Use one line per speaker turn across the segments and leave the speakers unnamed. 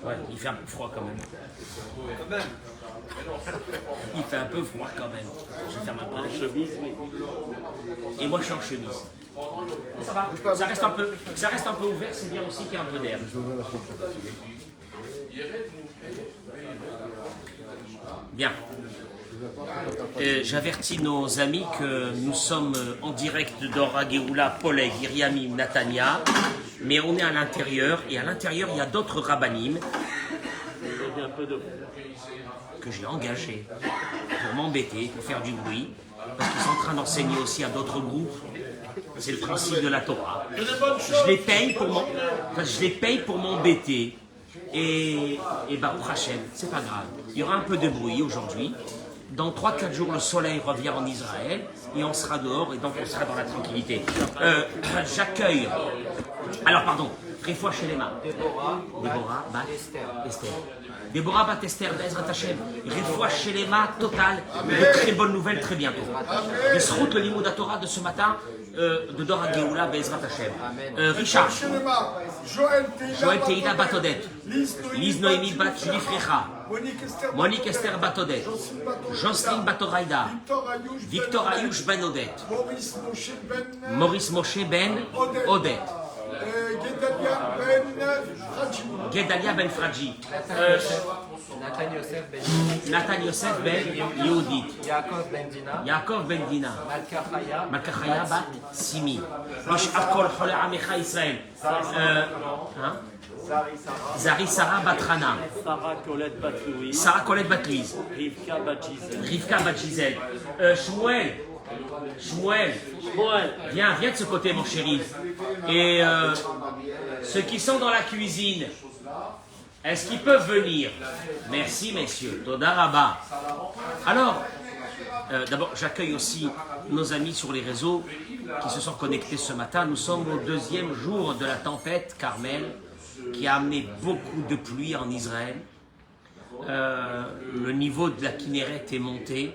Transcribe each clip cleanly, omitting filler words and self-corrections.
Ouais, il fait un peu froid quand même. Il fait un peu froid quand même. Je vais faire ma première chemise. Et moi je suis en chemise. Ça va, ça reste un peu ouvert, c'est bien aussi qu'il y ait un peu d'air. Bien. J'avertis nos amis que nous sommes en direct d'Ora Geoula, Poleg, Iriamim, Natania, mais on est à l'intérieur, et à l'intérieur il y a d'autres rabbanim que j'ai engagés pour m'embêter, pour faire du bruit, parce qu'ils sont en train d'enseigner aussi à d'autres groupes. C'est le principe de la Torah. Je les paye pour m'embêter. Et Baruch Hashem, c'est pas grave. Il y aura un peu de bruit aujourd'hui. Dans 3-4 jours, le soleil revient en Israël et on sera dehors et donc on sera dans la tranquillité. J'accueille. Alors, pardon. Réfoua Shelema. Déborah Bat Esther. Déborah Bat Esther, Bezrat Hashem. Réfoua Shelema total. De très bonnes nouvelles très bientôt. Besrout le Limud Torah de ce matin. De Dora Geoula, Bezrat Hashem. Richard. Joël Teïda Batodet. Lise Noémie Bat Julie Frecha. Monique Esther Batodet. Jocelyne Batoraïda. Victor Ayouch Ben Odet. Maurice Moshe Ben Odet. Gedalia Ben Fradji. Nathan Yosef Ben Yehudit. Yaakov Ben Dina. Malka Chaya Bat Simi. Rosh Akol Chole Amecha Israël. Zari Sarah Batrana. Sarah Colette Batlouise. Rivka Bat Gisèle. Shmuel, viens de ce côté mon chéri. Et ceux qui sont dans la cuisine, est-ce qu'ils peuvent venir? Merci messieurs, Toda Rabba. Alors, d'abord j'accueille aussi nos amis sur les réseaux qui se sont connectés ce matin. Nous sommes au 2e jour de la tempête Carmel qui a amené beaucoup de pluie en Israël. Le niveau de la Kinneret est monté.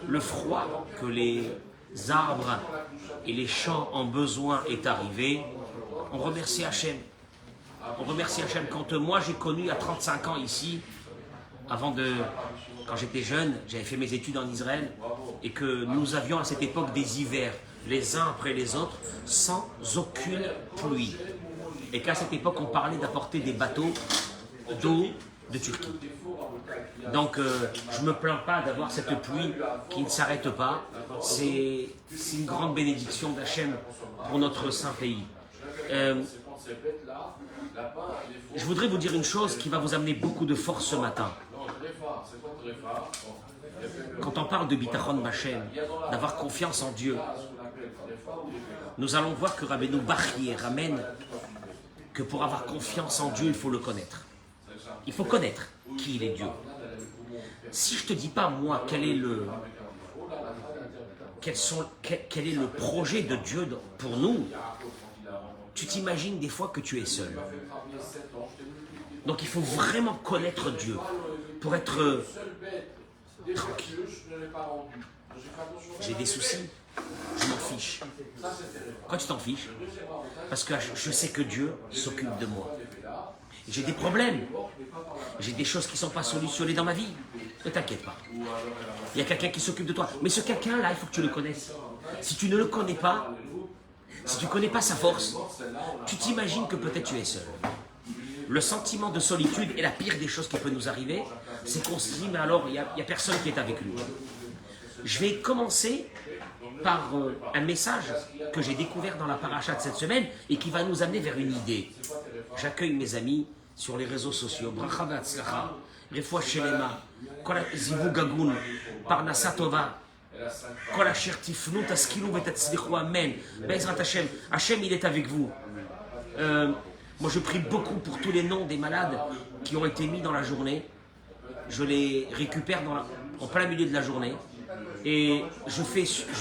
Le froid que les arbres et les champs ont besoin est arrivé. On remercie Hachem. On remercie Hachem. Quand moi j'ai connu à 35 ans ici, quand j'étais jeune, j'avais fait mes études en Israël et que nous avions à cette époque des hivers, les uns après les autres, sans aucune pluie. Et qu'à cette époque on parlait d'apporter des bateaux d'eau de Turquie. Donc je ne me plains pas d'avoir cette pluie qui ne s'arrête pas. C'est une grande bénédiction d'Hachem pour notre saint pays. Je voudrais vous dire une chose qui va vous amener beaucoup de force ce matin. Quand on parle de Bitachon B'Hashem, d'avoir confiance en Dieu, nous allons voir que Rabbeinu Bachye ramène que pour avoir confiance en Dieu, il faut le connaître. Il faut connaître qui il est Dieu. Si je ne te dis pas, moi, quel est le projet de Dieu pour nous, tu t'imagines des fois que tu es seul. Donc il faut vraiment connaître Dieu pour être tranquille. J'ai des soucis, je m'en fiche. Pourquoi tu t'en fiches? Parce que je sais que Dieu s'occupe de moi. J'ai des problèmes, j'ai des choses qui ne sont pas solutionnées dans ma vie. Ne t'inquiète pas. Il y a quelqu'un qui s'occupe de toi. Mais ce quelqu'un-là, il faut que tu le connaisses. Si tu ne le connais pas, si tu ne connais pas sa force, tu t'imagines que peut-être tu es seul. Le sentiment de solitude est la pire des choses qui peut nous arriver. C'est qu'on se dit, mais alors, il n'y a personne qui est avec lui. Je vais commencer par un message que j'ai découvert dans la paracha de cette semaine et qui va nous amener vers une idée. J'accueille mes amis sur les réseaux sociaux. Bracha v'atzlacha, refoua shelema, kol zivug hagun, parnasa tova, kol asher tifnu taskilu v'tatzlichu, amen. Be'ezrat Hashem, Hashem il est avec vous. Moi je prie beaucoup pour tous les noms des malades qui ont été mis dans la journée. Je les récupère en plein milieu de la journée. Et je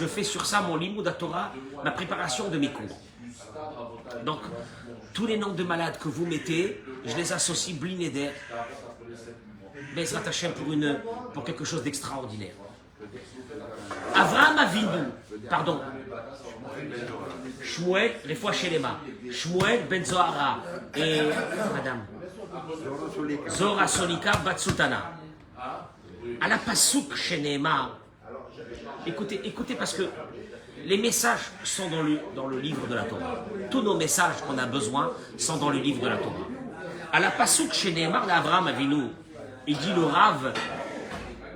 fais sur ça mon Limud Torah, ma préparation de mes cours. Donc, tous les noms de malades que vous mettez, je les associe Bli Neder, Bezrat Hashem pour quelque chose d'extraordinaire. Avraham Avinu, pardon, Shmuel, les fois chez les mains, Shmuel Ben Zohara et madame Zora Solika Batsutana. À la Pasuk chez Nehemar, écoutez parce que les messages sont dans le livre de la Torah. Tous nos messages qu'on a besoin sont dans le livre de la Torah. À la Pasuk chez Nehemar, l'Avraham Avinu, il dit le Rav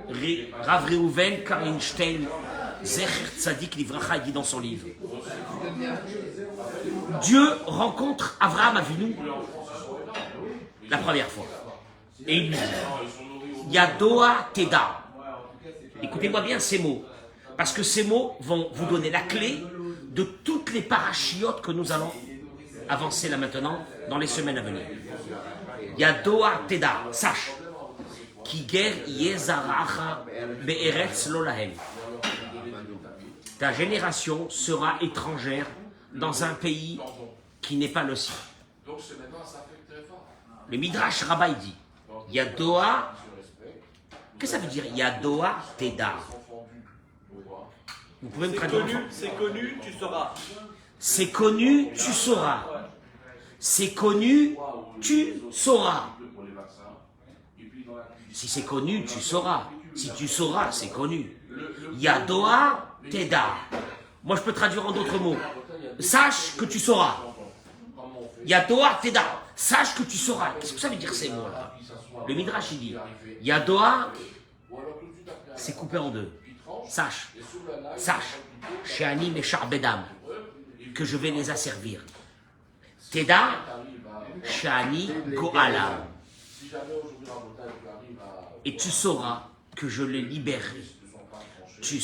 Reuven Karinstein Zecher Tzadik Livracha, il dit dans son livre. Dieu rencontre Avraham Avinu la première fois. Et il lui dit Yadoa Teda. Écoutez-moi bien ces mots. Parce que ces mots vont vous donner la clé de toutes les parachiotes que nous allons avancer là maintenant dans les semaines à venir. Yadoa Teda. Sache. Kiger Yezaracha Be'eretz Lolahem. Ta génération sera étrangère dans un pays qui n'est pas le sien. Le Midrash Rabbah dit Yadoa. Qu'est-ce que ça veut dire Yadoa Teda? Vous pouvez me traduire?
C'est connu, tu sauras.
C'est connu, tu sauras. C'est connu, tu sauras. Si c'est connu, tu sauras. Si tu sauras, c'est connu. Yadoa Teda. Moi, je peux traduire en d'autres mots. Sache que tu sauras. Yadoa Teda. Sache que tu sauras. Qu'est-ce que ça veut dire ces mots-là? Le Midrash, il dit Yadoa, c'est coupé en deux. Sache, Sheani Meshar Bedam, que je vais les asservir. Teda, Sheani Go'alam. Et tu sauras que je les libérerai. Tu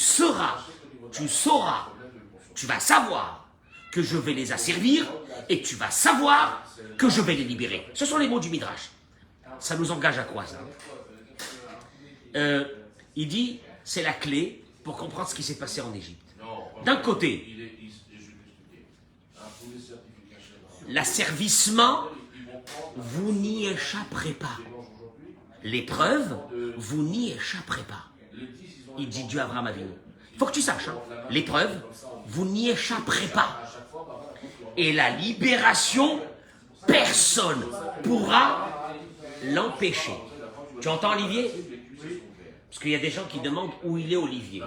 vas savoir que je vais les asservir et tu vas savoir que je vais les libérer. Ce sont les mots du Midrash. Ça nous engage à quoi ça? Il dit, c'est la clé pour comprendre ce qui s'est passé en Égypte. D'un côté, l'asservissement, vous n'y échapperez pas. L'épreuve, vous n'y échapperez pas. Il dit Dieu Avraham Avinu. Il faut que tu saches, hein, l'épreuve, vous n'y échapperez pas. Et la libération, personne pourra l'empêcher. Tu entends Olivier? Parce qu'il y a des gens qui demandent où il est Olivier.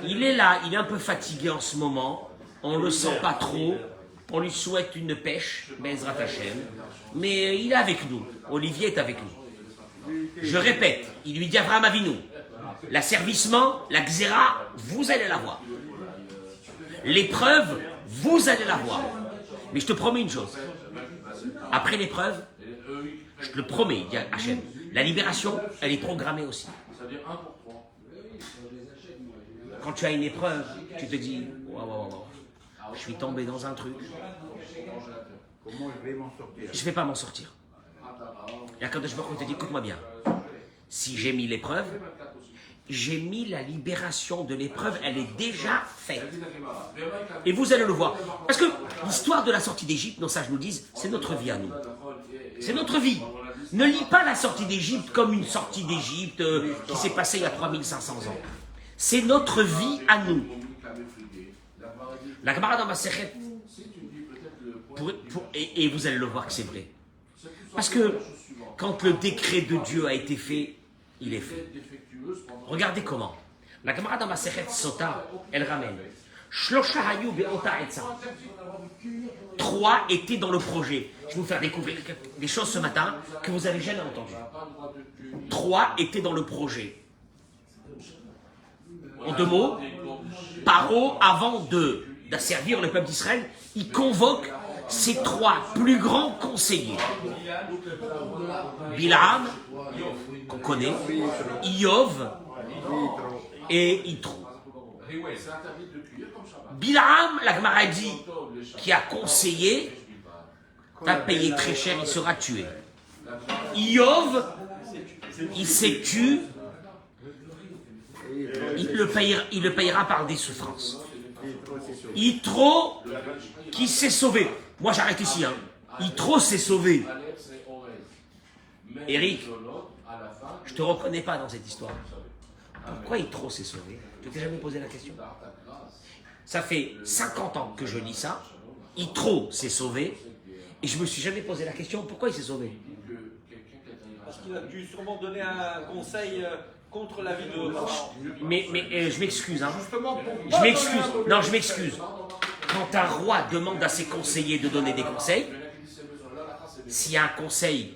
Il est là, il est un peu fatigué en ce moment. On ne le sent pas trop. On lui souhaite une pêche, Bezrat Hashem. Mais il est avec nous. Olivier est avec nous. Je répète, il lui dit Avraham Avinu, l'asservissement, la xéra, vous allez la voir. L'épreuve, vous allez la voir. Mais je te promets une chose. Après l'épreuve, je te le promets, il dit Hachem, la libération, elle est programmée aussi. Quand tu as une épreuve, tu te dis, wow, je suis tombé dans un truc.
Comment je vais m'en sortir?
Je ne vais pas m'en sortir. Et quand je te dis, écoute-moi bien, si j'ai mis l'épreuve, j'ai mis la libération de l'épreuve, elle est déjà faite. Et vous allez le voir. Parce que l'histoire de la sortie d'Égypte, nos sages nous disent, c'est notre vie à nous. C'est notre vie. Ne lis pas la sortie d'Égypte comme une sortie d'Égypte qui s'est passée il y a 3500 ans. C'est notre vie à nous. La Gemara dans Masechet, et vous allez le voir que c'est vrai. Parce que quand le décret de Dieu a été fait, il est fait. Regardez comment. La Gemara dans Masechet Sota, elle ramène. Shlosha hayu be'ota etza. 3 étaient dans le projet. Je vais vous faire découvrir des choses ce matin que vous n'avez jamais entendues. 3 étaient dans le projet. En 2 mots, Paro, avant d'asservir le peuple d'Israël, il convoque ses 3 plus grands conseillers. Bilam, qu'on connaît, Iyov et Yitro. Bilam, la Gemara dit, qui a conseillé, va payer très cher, il sera tué. Iyov, il s'est tué, il le payera par des souffrances. Yitro, qui s'est sauvé. Moi j'arrête ici, hein. Yitro s'est sauvé. Eric, je te reconnais pas dans cette histoire. Pourquoi Yitro s'est sauvé? Tu t'es jamais posé la question? Ça fait 50 ans que je lis ça. Yitro s'est sauvé. Et je me suis jamais posé la question, pourquoi il s'est sauvé?
Parce qu'il a dû sûrement donner un conseil contre l'avis de Pharaon.
Mais je m'excuse, hein.
Justement,
Je m'excuse. Non, je m'excuse. Quand un roi demande à ses conseillers de donner des conseils, s'il y a un conseil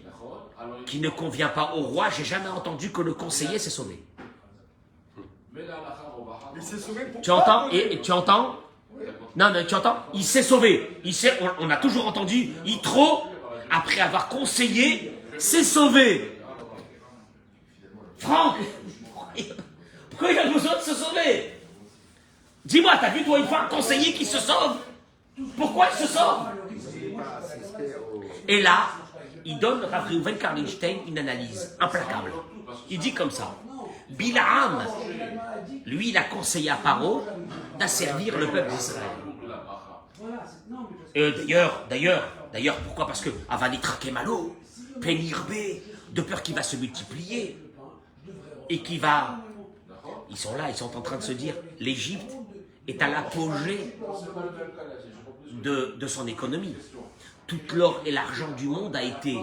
qui ne convient pas au roi, j'ai jamais entendu que le conseiller s'est sauvé.
il s'est sauvé pour
Tu entends? Et tu entends? Non, tu entends? Il s'est sauvé. On a toujours entendu, Yitro, après avoir conseillé, s'est sauvé. Franck, pourquoi il a besoin de se sauver? Dis-moi, t'as vu toi une fois un conseiller qui se sauve? Pourquoi il se sauve? Et là, il donne à Reuven Karlinstein une analyse implacable. Il dit comme ça: Bilaam, lui, il a conseillé à Paro d'asservir le peuple d'Israël. D'ailleurs, pourquoi? Parce que Avanitra Malo, Penirbe, de peur qu'il va se multiplier et qu'il va. Ils sont là, ils sont en train de se dire, l'Égypte est à l'apogée de son économie. Tout l'or et l'argent du monde a été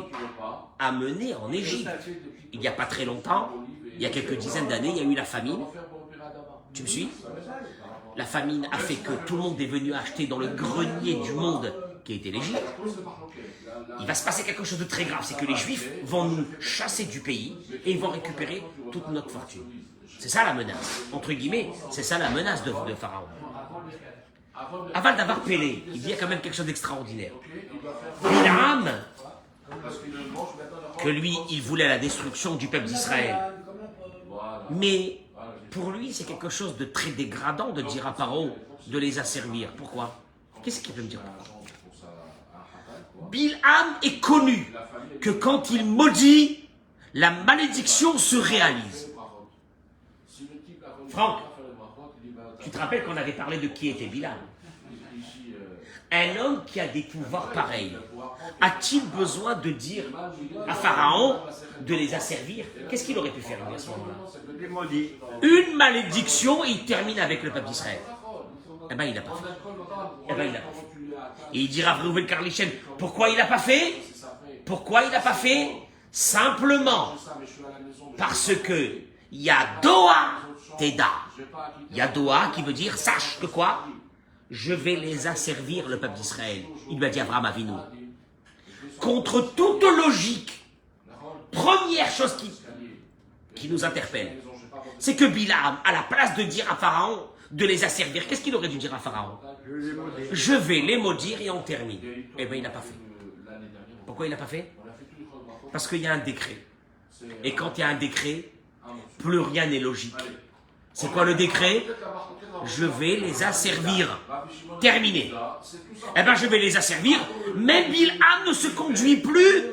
amené en Égypte. Il n'y a pas très longtemps, il y a quelques dizaines d'années, il y a eu la famine. Tu me suis? La famine a fait que tout le monde est venu acheter dans le grenier du monde qui était l'Égypte. Il va se passer quelque chose de très grave, c'est que les Juifs vont nous chasser du pays et ils vont récupérer toute notre fortune. C'est ça la menace, entre guillemets, c'est ça la menace de Pharaon. Avant d'avoir Pélé, il dit il y a quand même quelque chose d'extraordinaire. Bilaam, que lui, il voulait la destruction du peuple d'Israël. Mais pour lui, c'est quelque chose de très dégradant de dire à Pharaon de les asservir. Pourquoi? Qu'est-ce qu'il peut me dire pourquoi? Bilaam est connu que quand il maudit, la malédiction se réalise. Franck, tu te rappelles qu'on avait parlé de qui était Bilaam? Un homme qui a des pouvoirs pareils, a-t-il besoin de dire à Pharaon de les asservir? Qu'est-ce qu'il aurait pu faire à ce moment-là? Une malédiction et il termine avec le peuple d'Israël. Eh bien, il n'a pas fait. Et il dira à Reuven Karlinstein, pourquoi il n'a pas fait? Pourquoi il n'a pas fait? Simplement parce que Yadoa Teda. Yadoa qui veut dire sache que quoi? Je vais les asservir, le peuple d'Israël. Il lui a dit Abraham Avinu. Contre toute logique, première chose qui nous interpelle, c'est que Bilaam, à la place de dire à Pharaon de les asservir, qu'est-ce qu'il aurait dû dire à Pharaon? Je vais les maudire et on termine. Eh bien, il n'a pas fait. Pourquoi il n'a pas fait? Parce qu'il y a un décret. Et quand il y a un décret, plus rien n'est logique. C'est quoi le décret? Je vais les asservir. Terminé. Eh bien, je vais les asservir. Mais Bilaam ne se conduit plus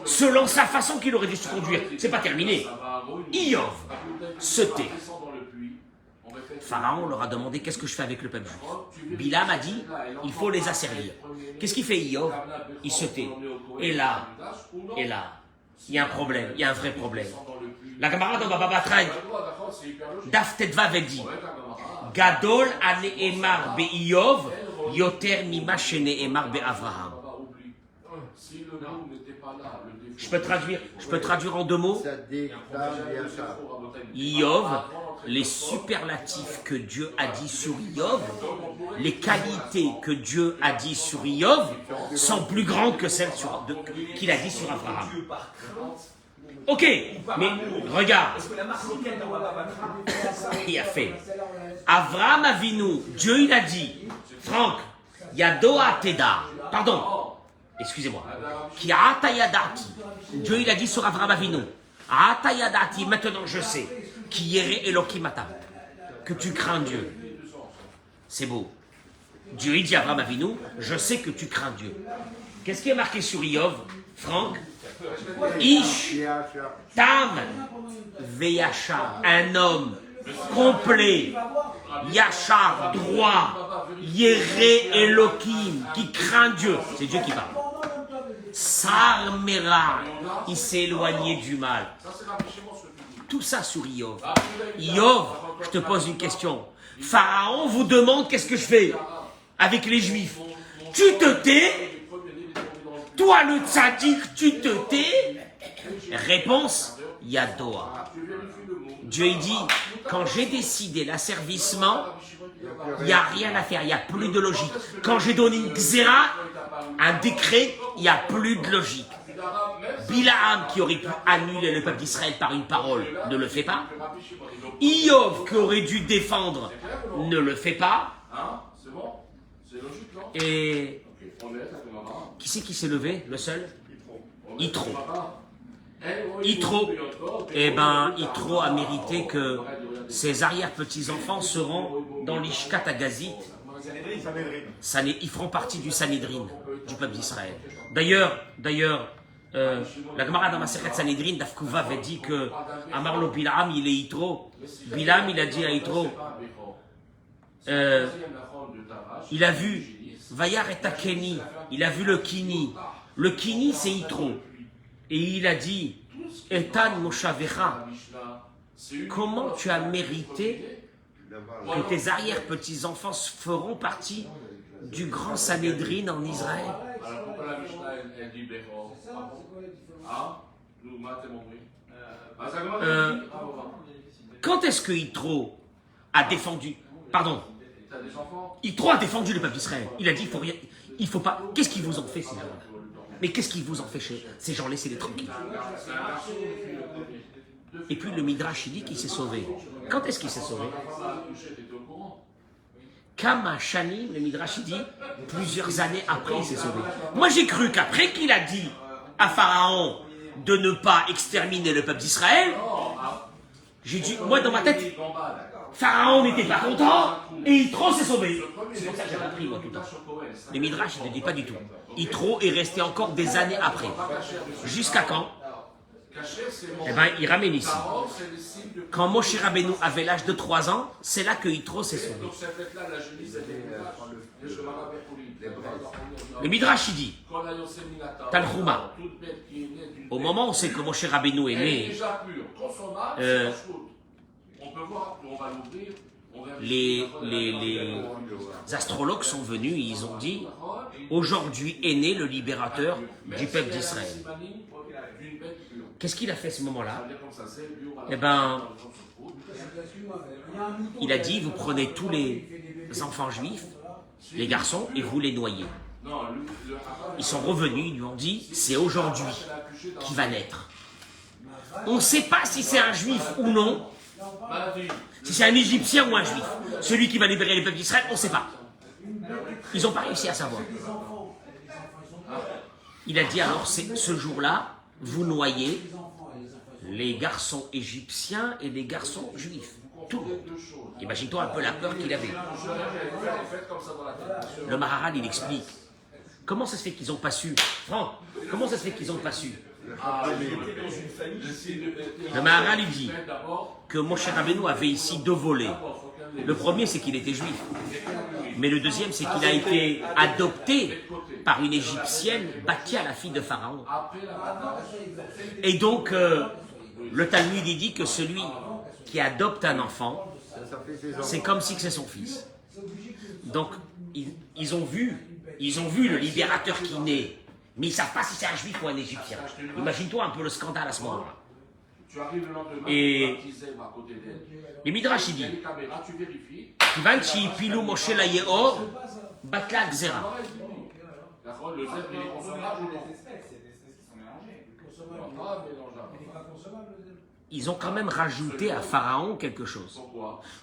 selon sa façon qu'il aurait dû se conduire. C'est pas terminé. Iyov se tait. Pharaon leur a demandé qu'est-ce que je fais avec le peuple juif. Bilaam a dit il faut les asservir. Qu'est-ce qu'il fait Iyov? Il se tait. Et là, il y a un problème, il y a un vrai problème. La Gemara dans Baba Batra, Daf Tetvav dit Gadol aneemar be'Iyov yoter mima sheneemar be'Avraham. Je peux traduire en deux mots. Iyov, les superlatifs que Dieu a dit sur Iyov, les qualités que Dieu a dit sur Iyov sont plus grandes que celles qu'il a dit sur Abraham. Ok, mais regarde. Il a fait. Avraham Avinu, Dieu il a dit, Franck, Yadoa Teda, pardon, excusez-moi, Ki Ata Yadati, Dieu il a dit sur Avraham Avinu, Ata Yadati, maintenant je sais, Ki Yere Elokimata, que tu crains Dieu. C'est beau. Dieu il dit à Avraham Avinu, je sais que tu crains Dieu. Qu'est-ce qui est marqué sur Iyov, Franck? Ish, Tam, Veyachar, un homme complet, Yachar, droit, Yere Elohim, qui craint Dieu. C'est Dieu qui parle. Sarmera, il s'est éloigné du mal. Tout ça sur Iov. Iov, je te pose une question. Pharaon vous demande qu'est-ce que je fais avec les Juifs. Tu te tais? Toi le tzaddik, tu te tais? Réponse, Yadoa. Dieu il dit, quand j'ai décidé l'asservissement, il n'y a rien à faire, il n'y a plus de logique. Quand j'ai donné une xéra, un décret, il n'y a plus de logique. Bilaam qui aurait pu annuler le peuple d'Israël par une parole, ne le fait pas. Iov qui aurait dû défendre, ne le fait pas. Et qui c'est qui s'est levé, le seul? Yitro. Yitro, eh ben, Yitro a mérité que ses arrière-petits-enfants seront dans l'Ishkat Agazit. Ils feront partie du Sanhedrin, du peuple d'Israël. D'ailleurs, la Gemara dans Masechet Sanhedrin, Dafkouva avait dit que Amarlo Bilam, il est Yitro. Bilam, il a dit à Yitro, il a vu Vayar et Takeni, il a vu le Kini. Le Kini, c'est Yitro. Et il a dit, Etan Moshavecha, comment tu as mérité que tes arrière-petits-enfants feront partie du grand Sanhedrin en Israël? Quand est-ce que Yitro a défendu, pardon, Yitro a défendu le peuple d'Israël. Il a dit, il faut pas, qu'est-ce qu'ils vous ont fait ces gens-là? Mais qu'est-ce qu'ils vous ont fait ces gens? Laissez-les tranquilles. Et puis le Midrash il dit qu'il s'est sauvé. Quand est-ce qu'il s'est sauvé? Kama Shanim, le Midrash il dit, plusieurs années après il s'est sauvé. Moi j'ai cru qu'après qu'il a dit à Pharaon de ne pas exterminer le peuple d'Israël, j'ai dit, moi dans ma tête, Pharaon n'était pas content et Yitro s'est sauvé. C'est pour ça que j'ai appris moi tout le temps. Le Midrash ne dit pas du tout. Yitro est resté encore des années après. Jusqu'à quand? Eh bien, il ramène ici. Quand Moshe Rabbeinu avait l'âge de 3 ans, c'est là que Yitro s'est sauvé. Le Midrash il dit, Tanchuma, au moment où c'est que Moshe Rabbeinu est né, les astrologues sont venus et ils ont dit, aujourd'hui est né le libérateur du peuple d'Israël. Qu'est-ce qu'il a fait à ce moment-là? Eh bien, il a dit, vous prenez tous les enfants juifs, les garçons, et vous les noyez. Ils sont revenus, ils lui ont dit, c'est aujourd'hui qu'il va naître. On ne sait pas si c'est un juif ou non, si c'est un Égyptien ou un juif. Celui qui va libérer les peuples d'Israël, on ne sait pas. Ils n'ont pas réussi à savoir. Il a dit alors, ce jour-là, vous noyez les garçons égyptiens et les garçons juifs. Tout. Imagine-toi un peu la peur qu'il avait. Le Maharal, il explique. Comment ça se fait qu'ils n'ont pas su? Franck, comment ça se fait qu'ils n'ont pas su? Le Maharal, il dit que Moshe Rabbeinu avait ici 2 volets. Le premier, c'est qu'il était juif. Mais le deuxième, c'est qu'il a été adopté par une Égyptienne, Bathia, la fille de Pharaon. Et donc, le Talmud il dit que celui qui adopte un enfant, c'est comme si c'est son fils. Donc, ils ont vu le libérateur qui naît, mais ils ne savent pas si c'est un juif ou un Égyptien. Imagine-toi un peu le scandale à ce moment-là. Et les Midrash il dit, Kivanchi Pilou Moshe la Yeor, Batla Gzera. Ils ont quand même rajouté à Pharaon quelque chose.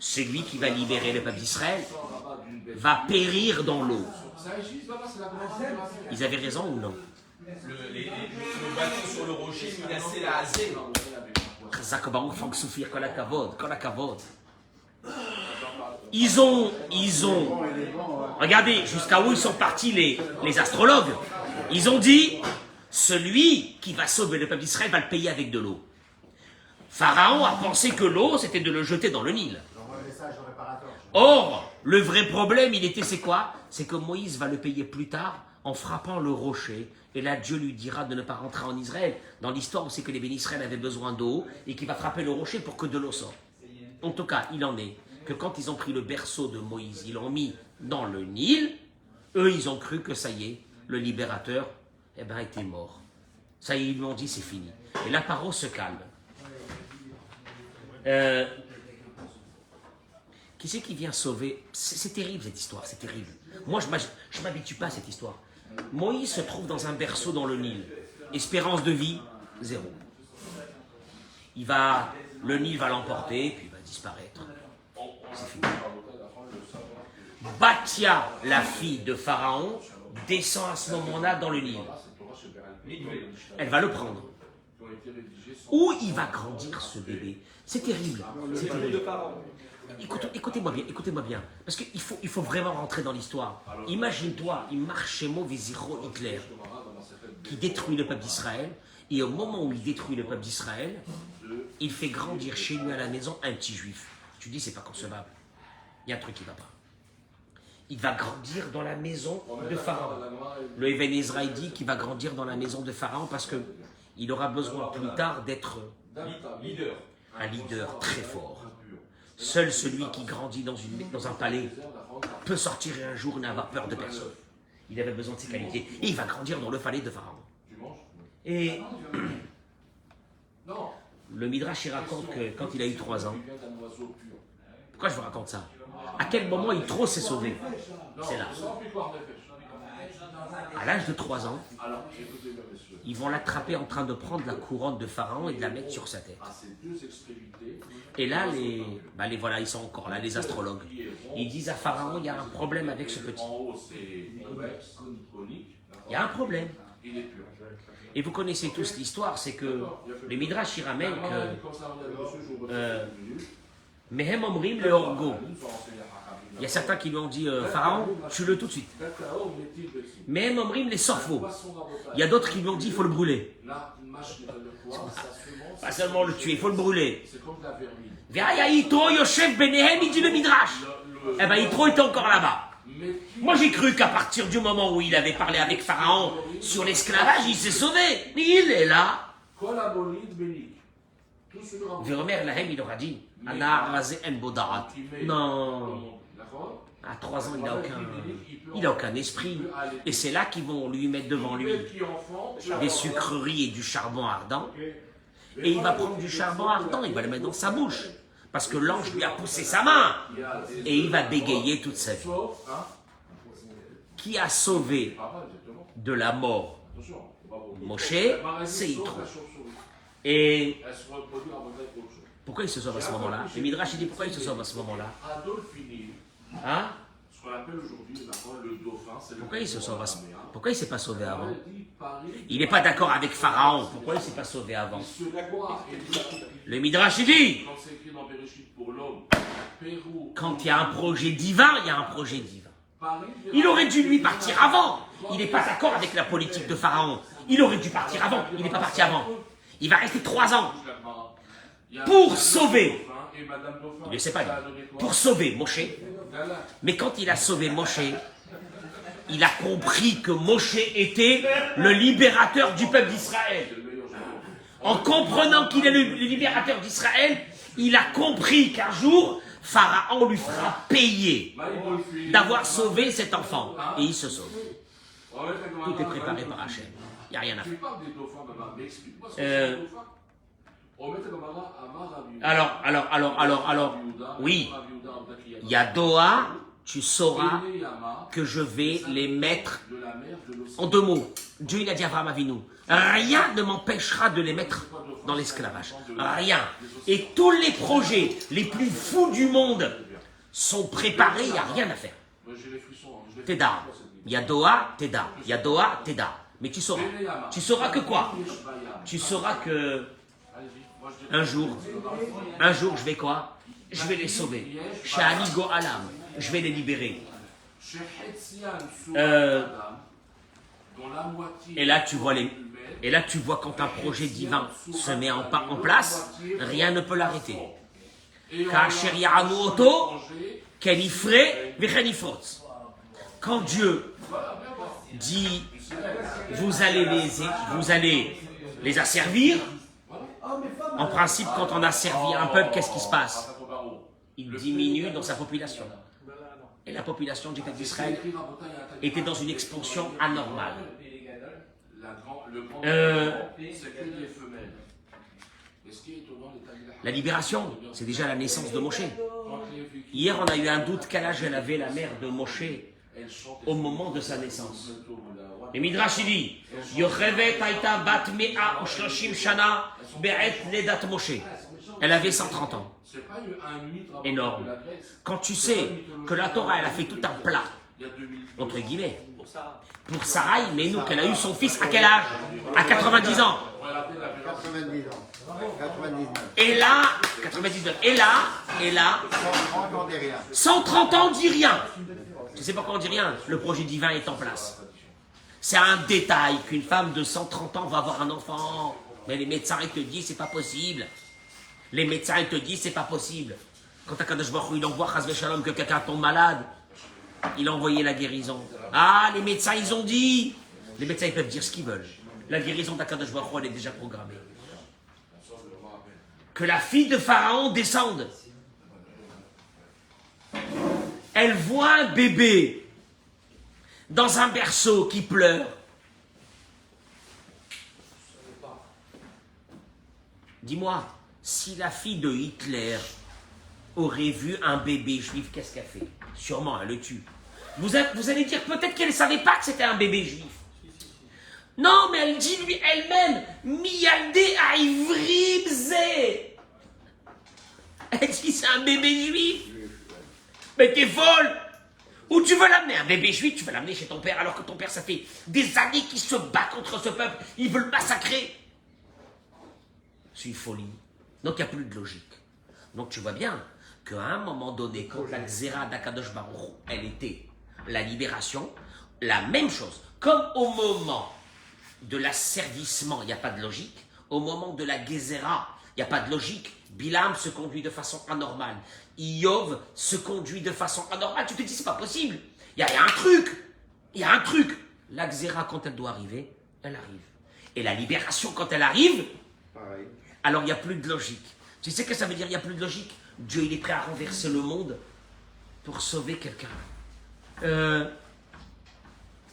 Celui qui va libérer le peuple d'Israël va périr dans l'eau. Ils avaient raison ou non?
Le bateau sur le rocher, il a assez la hasée.
Ils ont, regardez jusqu'à où ils sont partis les astrologues. Ils ont dit, celui qui va sauver le peuple d'Israël va le payer avec de l'eau. Pharaon a pensé que l'eau, c'était de le jeter dans le Nil. Or, le vrai problème, c'est quoi? C'est que Moïse va le payer plus tard en frappant le rocher. Et là, Dieu lui dira de ne pas rentrer en Israël. Dans l'histoire, on sait que les bénis Israël avaient besoin d'eau et qu'il va frapper le rocher pour que de l'eau sorte. En tout cas, il en est que quand ils ont pris le berceau de Moïse, ils l'ont mis dans le Nil, eux, ils ont cru que ça y est, le libérateur, était mort. Ça y est, ils lui ont dit, c'est fini. Et là, Paro se calme. Qui c'est qui vient sauver? C'est terrible cette histoire, c'est terrible. Moi, je ne m'habitue pas à cette histoire. Moïse se trouve dans un berceau dans le Nil. Espérance de vie, 0. Le Nil va l'emporter, puis il va disparaître. C'est fini. Bathia, la fille de Pharaon, descend à ce moment-là dans le Nil. Elle va le prendre. Où il va grandir ce bébé? C'est terrible. C'est terrible. Écoutez-moi bien, parce qu'il faut vraiment rentrer dans l'histoire. Imagine-toi, il marche chez Moveziro Hitler, qui détruit le peuple d'Israël, et au moment où il détruit le peuple d'Israël, il fait grandir chez lui à la maison un petit juif. Tu dis, c'est pas concevable. Il y a un truc qui ne va pas. Il va grandir dans la maison de Pharaon. Le Even Ezra dit qu'il va grandir dans la maison de Pharaon parce qu'il aura besoin plus tard d'être un leader très fort. Seul celui qui grandit dans un palais peut sortir un jour et n'avoir peur de personne. Il avait besoin de ses qualités. Et il va grandir dans le palais de Pharaon. Et le Midrash il raconte que quand il a eu 3 ans, pourquoi je vous raconte ça? À quel moment Yitro s'est sauvé? C'est là. À l'âge de 3 ans, ils vont l'attraper en train de prendre la couronne de Pharaon et de la mettre sur sa tête. Et là, ils sont encore là, les astrologues. Ils disent à Pharaon, il y a un problème avec ce petit. Il y a un problème. Et vous connaissez tous l'histoire, c'est que les Midrash y ramènent que Mehem Omrim le Orgo. Il y a certains qui lui ont dit Pharaon, tue-le tout de suite. Mehem Omrim les Sorfo. Il y a d'autres qui lui ont dit il faut le brûler. Pas seulement le tuer, il faut le brûler. Ve'aya Yitro Yoshev Benehem, il dit le Midrash. Yitro était encore là-bas. Moi j'ai cru qu'à partir du moment où il avait parlé avec Pharaon sur l'esclavage, il s'est sauvé. Mais il est là. Véromer Lahem, il aura dit non. À 3 ans, il n'a aucun esprit. Et c'est là qu'ils vont lui mettre devant lui des sucreries et du charbon ardent. Et il va prendre du charbon ardent, il va le mettre dans sa bouche. Parce que l'ange lui a poussé sa main. Et il va bégayer toute sa vie. Qui a sauvé de la mort Moshe, c'est Yitro. Et pourquoi il se sauve à ce moment-là? Le Midrash dit pourquoi il se sauve à ce moment-là? Hein? Pourquoi il se sauve Pourquoi il ne s'est pas sauvé avant? Il n'est pas d'accord avec Pharaon. Pourquoi il ne s'est pas sauvé avant? Le Midrash dit quand il y a un projet divin, il y a un projet divin. Il aurait dû lui partir avant. Il n'est pas d'accord avec la politique de Pharaon. Il aurait dû partir avant. Il n'est pas parti avant. Il va rester 3 ans pour sauver. Il ne sait pas, pour sauver Moshe. Mais quand il a sauvé Moshe, il a compris que Moshe était le libérateur du peuple d'Israël. En comprenant qu'il est le libérateur d'Israël, il a compris qu'un jour, Pharaon lui fera payer d'avoir sauvé cet enfant. Et il se sauve. Tout est préparé par Hachem. Il n'y a rien à faire. Alors, oui, Yadoa, tu sauras que je vais les mettre en 2 mots. Dieu il a dit à Abraham Avinu, rien ne m'empêchera de les mettre dans l'esclavage. Rien. Et tous les projets les plus fous du monde sont préparés, il n'y a rien à faire. Teda. Yadoa, Teda. Yadoa, Teda. Mais tu sauras. Tu sauras que quoi? Tu sauras que un jour, je vais quoi? Je vais les sauver. Sha'ani Go'alam. Je vais les libérer. Et là, tu vois quand un projet divin se met en place, rien ne peut l'arrêter. Quand Dieu dit, vous allez les asservir. En principe, quand on a servi un peuple, qu'est-ce qui se passe? Il diminue dans sa population. Et la population du peuple d'Israël était dans une expansion anormale. La libération, c'est déjà la naissance de Moshe. Hier, on a eu un doute quel âge elle avait la mère de Moshe au moment de sa naissance. Et Midrash il dit, Yochevet Haïta bat mea u'shloshim shana be'et ledat Moshe. Elle avait 130 ans. Énorme. Quand tu sais que la Torah, elle a fait tout un plat, entre guillemets, pour Sarai, mais nous, qu'elle a eu son fils à quel âge? À 90 ans.
90 ans. 99.
Et là, 99. Et là,
130 ans, on dit rien.
130 ans, on dit rien. Tu sais pourquoi on dit rien? Le projet divin est en place. C'est un détail qu'une femme de 130 ans va avoir un enfant. Mais les médecins, ils te disent, c'est pas possible. Les médecins, ils te disent, c'est pas possible. Quand Akadosh Baruch Hu, il envoie Chas v'Shalom que quelqu'un tombe malade, il a envoyé la guérison. Ah, les médecins, ils ont dit. Les médecins, ils peuvent dire ce qu'ils veulent. La guérison d'Akadosh Baruch Hu, elle est déjà programmée. Que la fille de Pharaon descende. Elle voit un bébé dans un berceau qui pleure. Dis-moi, si la fille de Hitler aurait vu un bébé juif, qu'est-ce qu'elle fait? Sûrement, elle le tue. Vous allez dire peut-être qu'elle ne savait pas que c'était un bébé juif. Non, mais elle dit lui elle-même, Miyalde Aivrim Zé. Elle dit c'est un bébé juif. Mais t'es folle. Où tu veux l'amener? Un bébé juif, tu veux l'amener chez ton père, alors que ton père, ça fait des années qu'il se bat contre ce peuple. Il veut le massacrer. C'est une folie. Donc il n'y a plus de logique. Donc tu vois bien qu'à un moment donné, quand la Xéra d'Akadosh Baruch Hu, elle était la libération, la même chose. Comme au moment de l'asservissement, il n'y a pas de logique. Au moment de la Gézéra, il n'y a pas de logique. Bilam se conduit de façon anormale. Iyov se conduit de façon anormale. Tu te dis, c'est pas possible. Il y a un truc. Il y a un truc. La Xéra, quand elle doit arriver, elle arrive. Et la libération, quand elle arrive,
Pareil.
alors il n'y a plus de logique. Tu sais ce que ça veut dire, il n'y a plus de logique? Dieu, il est prêt à renverser le monde pour sauver quelqu'un.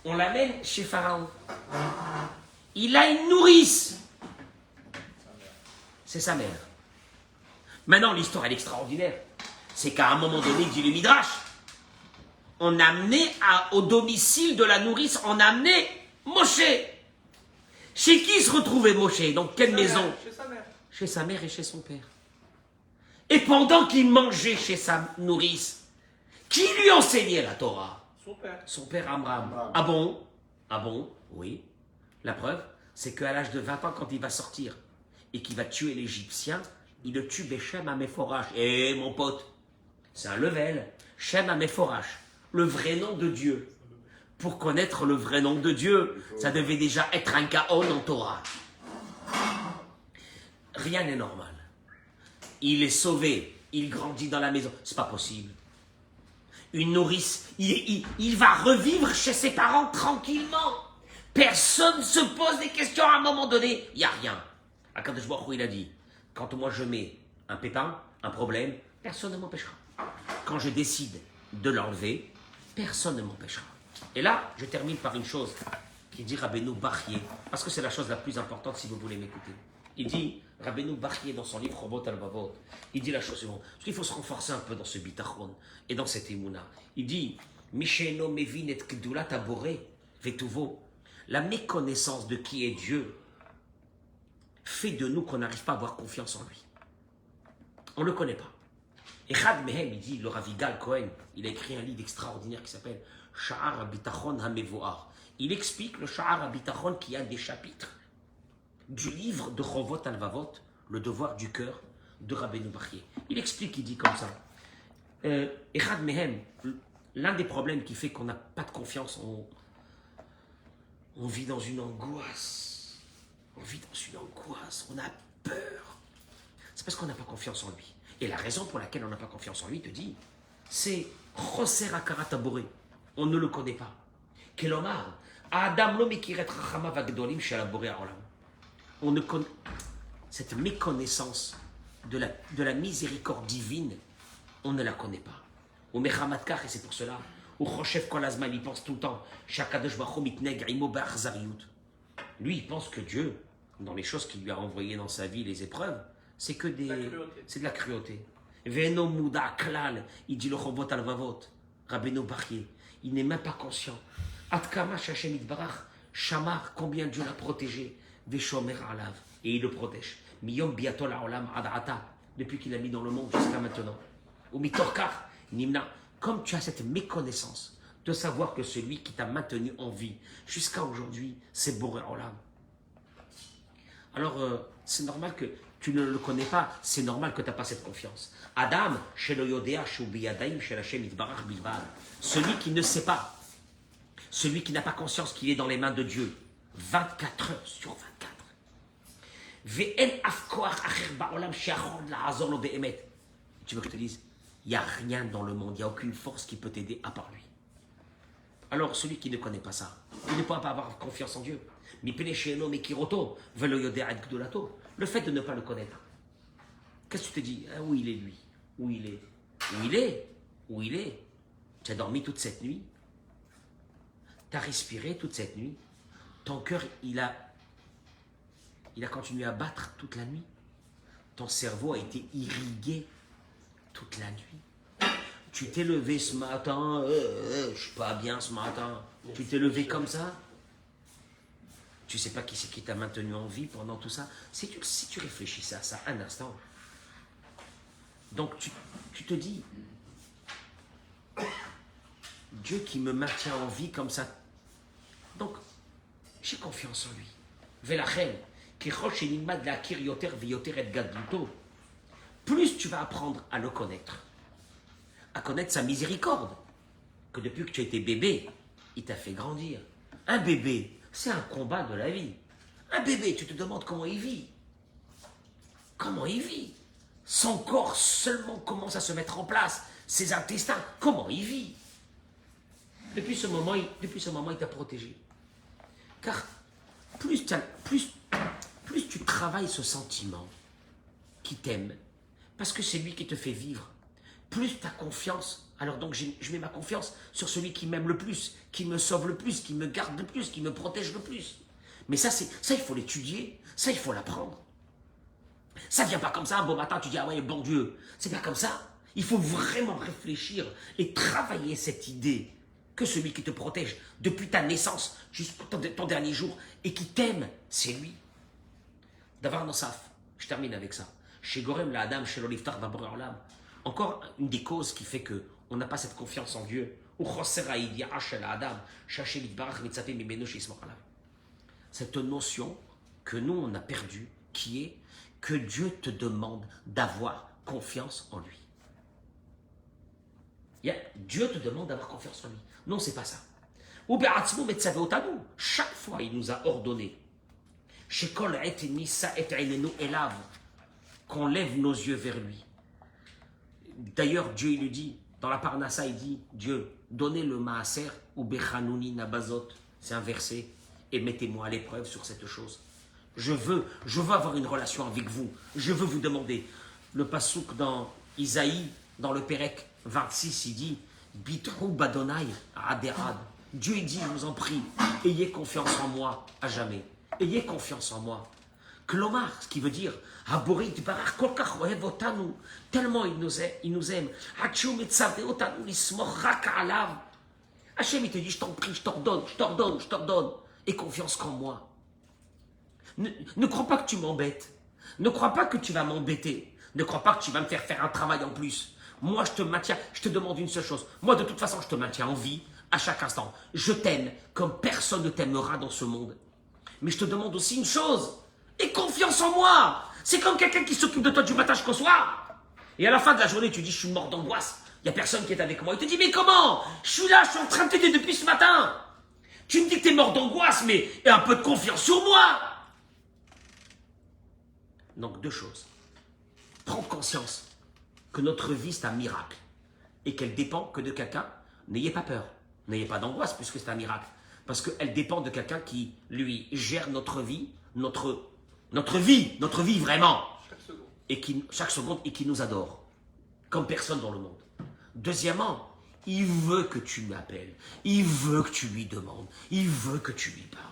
On l'amène chez Pharaon. Il a une nourrice. C'est sa mère. Maintenant, l'histoire, elle est extraordinaire. C'est qu'à un moment donné, dit le Midrash, on a amené au domicile de la nourrice, on a amené Moshe. Chez qui se retrouvait Moshe? Dans quelle maison?
Chez sa mère.
Chez sa mère et chez son père. Et pendant qu'il mangeait chez sa nourrice, qui lui enseignait la Torah?
Son père.
Son père Amram. Ah bon? Ah bon? Oui. La preuve, c'est qu'à l'âge de 20 ans, quand il va sortir et qu'il va tuer l'Égyptien, il le tue Beshem à Mephorash. Eh mon pote, c'est un level. Shem à Mephorash, le vrai nom de Dieu. Pour connaître le vrai nom de Dieu, ça devait déjà être un Gaon en Torah. Rien n'est normal. Il est sauvé, il grandit dans la maison. C'est pas possible. Une nourrice, il va revivre chez ses parents tranquillement. Personne ne se pose des questions à un moment donné. Il n'y a rien. Akadosh Baruch Hu, il a dit, quand moi je mets un pépin, un problème, personne ne m'empêchera. Quand je décide de l'enlever, personne ne m'empêchera. Et là, je termine par une chose qui dit Rabbeinu Bachye, parce que c'est la chose la plus importante si vous voulez m'écouter. Il dit, Rabbeinu Bachye dans son livre Robot al-Bavot, il dit la chose suivante, parce qu'il faut se renforcer un peu dans ce bitachon et dans cette émouna. Il dit, Misheno mevin et kdulat aboré vetuvo. La méconnaissance de qui est Dieu fait de nous qu'on n'arrive pas à avoir confiance en lui. On ne le connaît pas. Et Chad Mehem, il dit, le Ravigal Cohen, il a écrit un livre extraordinaire qui s'appelle Sha'ar HaBitachon HaMevoar. Il explique le Sha'ar HaBitachon qui a des chapitres du livre de Chovot Al-Vavot, le devoir du cœur de Rabbeinu Bachye. Il explique, il dit comme ça. Et Chad Mehem, l'un des problèmes qui fait qu'on n'a pas de confiance, on vit dans une angoisse. On vit dans une angoisse, on a peur. C'est parce qu'on n'a pas confiance en lui. Et la raison pour laquelle on n'a pas confiance en lui, te dit, c'est Choser Akarat Aboré. On ne le connaît pas. Kelomar, Adam lo mekiret rachamav agdolim shel haboré haolam. On ne connaît cette méconnaissance de la miséricorde divine, on ne la connaît pas. Au mechamatkar, et c'est pour cela, au choshev kol hazman, il pense tout le temps, shakadosh baruch hu mitneg imo be'achzariyut. Lui, il pense que Dieu, dans les choses qu'il lui a envoyées dans sa vie, les épreuves, c'est que c'est de la cruauté. Ve'eno muda klal, il dit le chobot al vavot, Rabbeinu Bachye, il n'est même pas conscient. Atkama shachem itbarach, shamar, combien Dieu l'a protégé, ve'shomer alav, et il le protège. Miyom biatol haolam ad'ata, depuis qu'il l'a mis dans le monde jusqu'à maintenant. Ou mitorkar, nimna, comme tu as cette méconnaissance de savoir que celui qui t'a maintenu en vie jusqu'à aujourd'hui, c'est Boré Olam. Alors, c'est normal que tu ne le connais pas, c'est normal que tu n'as pas cette confiance. Adam, shelo yodea shu biyadayim shel Hashem yitbarach bilvad. Celui qui ne sait pas, celui qui n'a pas conscience qu'il est dans les mains de Dieu, 24 heures sur 24. Ve'en af koach acher ba'olam she'achol la'azor lo be'emet. Tu veux que je te dise, il n'y a rien dans le monde, il n'y a aucune force qui peut t'aider à part lui. Alors, celui qui ne connaît pas ça, il ne pourra pas avoir confiance en Dieu. Le fait de ne pas le connaître, qu'est-ce que tu te dis? Ah, où il est lui? Où il est? Où il est? Où il est? Tu as dormi toute cette nuit? Tu as respiré toute cette nuit? Ton cœur, il a continué à battre toute la nuit? Ton cerveau a été irrigué toute la nuit? Tu t'es levé ce matin, je suis pas bien ce matin. Tu t'es levé comme ça? Tu sais pas qui c'est qui t'a maintenu en vie pendant tout ça? Si tu réfléchissais à ça un instant, donc tu te dis, Dieu qui me maintient en vie comme ça, donc j'ai confiance en lui. Velachem, plus tu vas apprendre à le connaître, à connaître sa miséricorde, que depuis que tu étais bébé, il t'a fait grandir. Un bébé, c'est un combat de la vie. Un bébé, tu te demandes comment il vit. Comment il vit? Son corps seulement commence à se mettre en place. Ses intestins, comment il vit? Depuis ce moment, il t'a protégé. Car plus tu travailles ce sentiment qui t'aime, parce que c'est lui qui te fait vivre, plus tu as confiance. Alors donc je mets ma confiance sur celui qui m'aime le plus, qui me sauve le plus, qui me garde le plus, qui me protège le plus. Mais ça il faut l'étudier, ça il faut l'apprendre. Ça vient pas comme ça, un beau matin tu dis ah ouais bon Dieu, c'est pas comme ça. Il faut vraiment réfléchir et travailler cette idée que celui qui te protège depuis ta naissance jusqu'à ton dernier jour et qui t'aime, c'est lui. D'avoir Nosaf, je termine avec ça. Chez Gorem la Adam, chez l'Oliftar d'Aboré Olam. Encore une des causes qui fait qu'on n'a pas cette confiance en Dieu. Cette notion que nous on a perdue, qui est que Dieu te demande d'avoir confiance en lui. Dieu te demande d'avoir confiance en lui. Non, c'est pas ça. Chaque fois, il nous a ordonné qu'on lève nos yeux vers lui. D'ailleurs, Dieu, il lui dit, dans la Parnassa, il dit, Dieu, donnez le maaser ou Bechanouni Nabazot, c'est un verset, et mettez-moi à l'épreuve sur cette chose. Je veux avoir une relation avec vous. Je veux vous demander. Le pasouk dans Isaïe, dans le Pérec 26, il dit, Bitrou Badonai Aderad. Dieu, il dit, je vous en prie, ayez confiance en moi à jamais. Ayez confiance en moi. Klomar, ce qui veut dire, tellement il nous aime. Hachem, il te dit, je t'en prie, je t'ordonne, aie confiance qu'en moi. Ne crois pas que tu m'embêtes. Ne crois pas que tu vas m'embêter. Ne crois pas que tu vas me faire un travail en plus. Moi, je te maintiens, je te demande une seule chose. Moi, de toute façon, je te maintiens en vie à chaque instant. Je t'aime comme personne ne t'aimera dans ce monde. Mais je te demande aussi une chose. Aie confiance en moi. C'est comme quelqu'un qui s'occupe de toi du matin jusqu'au soir. Et à la fin de la journée, tu dis, je suis mort d'angoisse. Il n'y a personne qui est avec moi. Il te dit, mais comment? Je suis là, je suis en train de t'aider depuis ce matin. Tu me dis que tu es mort d'angoisse, mais aie un peu de confiance sur moi. Donc, deux choses. Prends conscience que notre vie, c'est un miracle. Et qu'elle dépend que de quelqu'un. N'ayez pas peur. N'ayez pas d'angoisse puisque c'est un miracle. Parce qu'elle dépend de quelqu'un qui, lui, gère notre vie, notre vie vraiment. Et qui, chaque seconde, et qui nous adore. Comme personne dans le monde. Deuxièmement, il veut que tu m'appelles. Il veut que tu lui demandes. Il veut que tu lui parles.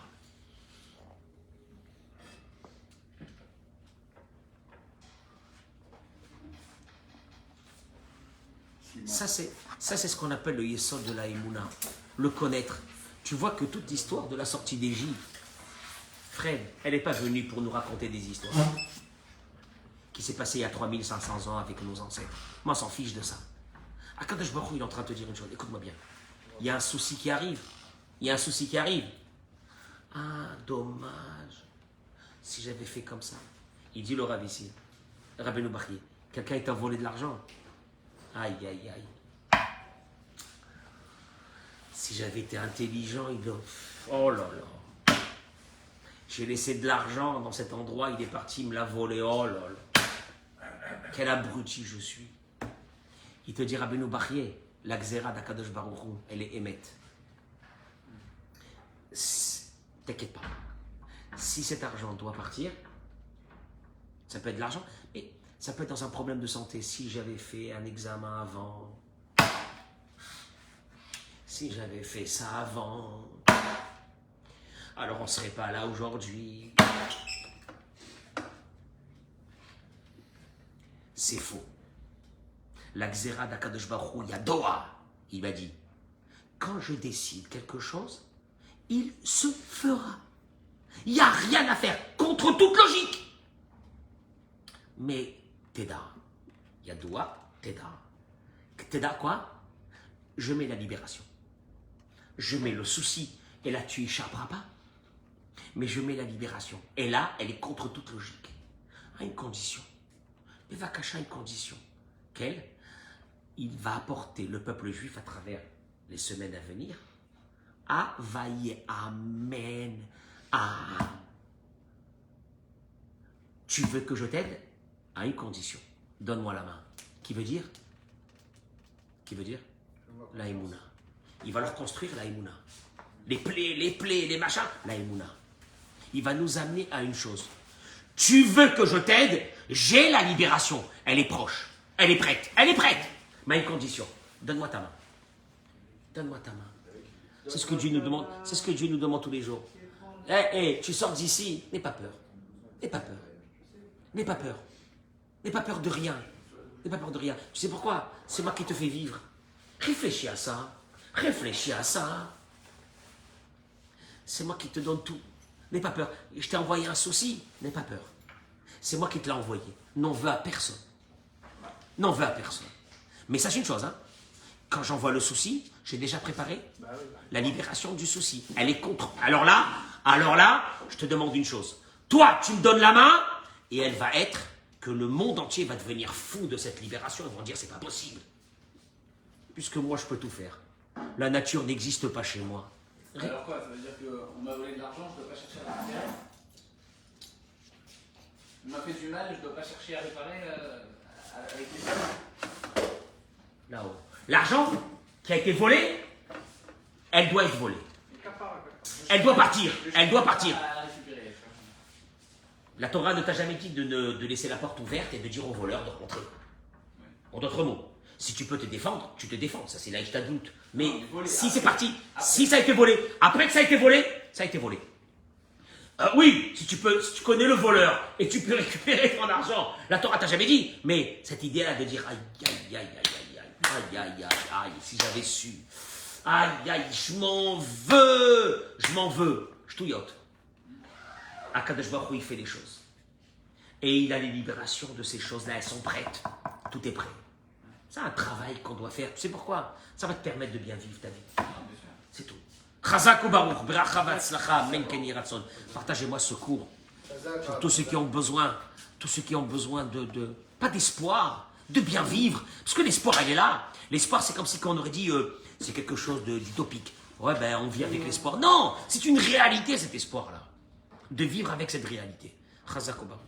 Ça, c'est ce qu'on appelle le yesod de la Emouna. Le connaître. Tu vois que toute l'histoire de la sortie d'Égypte, Fred, elle n'est pas venue pour nous raconter des histoires. Qui s'est passé il y a 3500 ans avec nos ancêtres. Moi, on s'en fiche de ça. Akadosh Baruch Hu, il est en train de te dire une chose. Écoute-moi bien. Il y a un souci qui arrive. Il y a un souci qui arrive. Ah, dommage. Si j'avais fait comme ça. Il dit le Rav ici. Rabbeinu Bachye. Quelqu'un t'a volé de l'argent. Aïe, aïe, aïe. Si j'avais été intelligent, oh là là. J'ai laissé de l'argent dans cet endroit, il est parti me l'a volé. Oh là là. Quel abruti je suis. Il te dit, Rabbeinu Bachye, la Xéra d'Akadosh Baruch Hu, elle est émette. T'inquiète pas. Si cet argent doit partir, ça peut être de l'argent, mais ça peut être dans un problème de santé. Si j'avais fait un examen avant, si j'avais fait ça avant, alors on ne serait pas là aujourd'hui. C'est faux. La Xéra d'Akadosh Baruch Hu, Yadoa, il m'a dit, quand je décide quelque chose, il se fera. Il n'y a rien à faire, contre toute logique. Mais Teda, Yadoa, Teda. Teda quoi? Je mets la libération. Je mets le souci, et là tu échapperas pas. Mais je mets la libération. Et là, elle est contre toute logique. À une condition. Mais Vakasha a une condition. Quelle? Il va apporter le peuple juif à travers les semaines à venir. Avaye, amen. Ah. Tu veux que je t'aide? À une condition. Donne-moi la main. Qui veut dire? Qui veut dire? La Emouna. Il va leur construire la Emouna. Les plaies, les machins, la Emouna. Il va nous amener à une chose. Tu veux que je t'aide? J'ai la libération. Elle est proche. Elle est prête. Elle est prête. Mais à une condition. Donne-moi ta main. Donne-moi ta main. C'est ce que Dieu nous demande. C'est ce que Dieu nous demande tous les jours. Tu sors d'ici. N'aie pas peur. N'aie pas peur. N'aie pas peur. N'aie pas peur de rien. N'aie pas peur de rien. Tu sais pourquoi? C'est moi qui te fais vivre. Réfléchis à ça. Réfléchis à ça. C'est moi qui te donne tout. N'aie pas peur. Je t'ai envoyé un souci. N'aie pas peur. C'est moi qui te l'ai envoyé. N'en veux à personne. N'en veux à personne. Mais sache une chose, hein. Quand j'envoie le souci, j'ai déjà préparé la libération du souci. Elle est contre. Alors là, je te demande une chose. Toi, tu me donnes la main et elle va être que le monde entier va devenir fou de cette libération. Ils vont dire c'est pas possible. Puisque moi, je peux tout faire. La nature n'existe pas chez moi.
Alors quoi? Ça veut dire qu'on m'a volé de l'argent, je ne dois pas chercher à réparer? On m'a fait du mal, je ne dois pas chercher à réparer avec les femmes?
Là-haut. L'argent qui a été volé, elle doit être volée. Elle doit partir. Elle doit partir. La Torah ne t'a jamais dit de laisser la porte ouverte et de dire au voleur de rentrer. En d'autres mots, si tu peux te défendre, tu te défends. Ça, c'est là, je t'adoute. Mais si c'est parti, si ça a été volé, après que ça a été volé, ça a été volé. Oui, si tu connais le voleur et tu peux récupérer ton argent, la Torah t'a jamais dit. Mais cette idée-là de dire aïe, aïe, aïe, aïe, aïe, aïe, aïe, aïe, aïe, si j'avais su. Aïe, aïe, je m'en veux. Je touillote. Akadosh Baruch Hu, il fait les choses. Et il a les libérations de ces choses-là, elles sont prêtes. Tout est prêt. C'est un travail qu'on doit faire. Tu sais pourquoi? Ça va te permettre de bien vivre ta vie. C'est tout. Chazak Baruch, bracha v'atzlacha, men ken yhi ratzon. Partagez-moi ce cours pour tous ceux qui ont besoin, de pas d'espoir, de bien vivre. Parce que l'espoir, elle est là. L'espoir, c'est comme si on aurait dit, c'est quelque chose d'utopique. Ouais, ben, on vit avec l'espoir. Non, c'est une réalité, cet espoir-là. De vivre avec cette réalité. Chazak Baruch.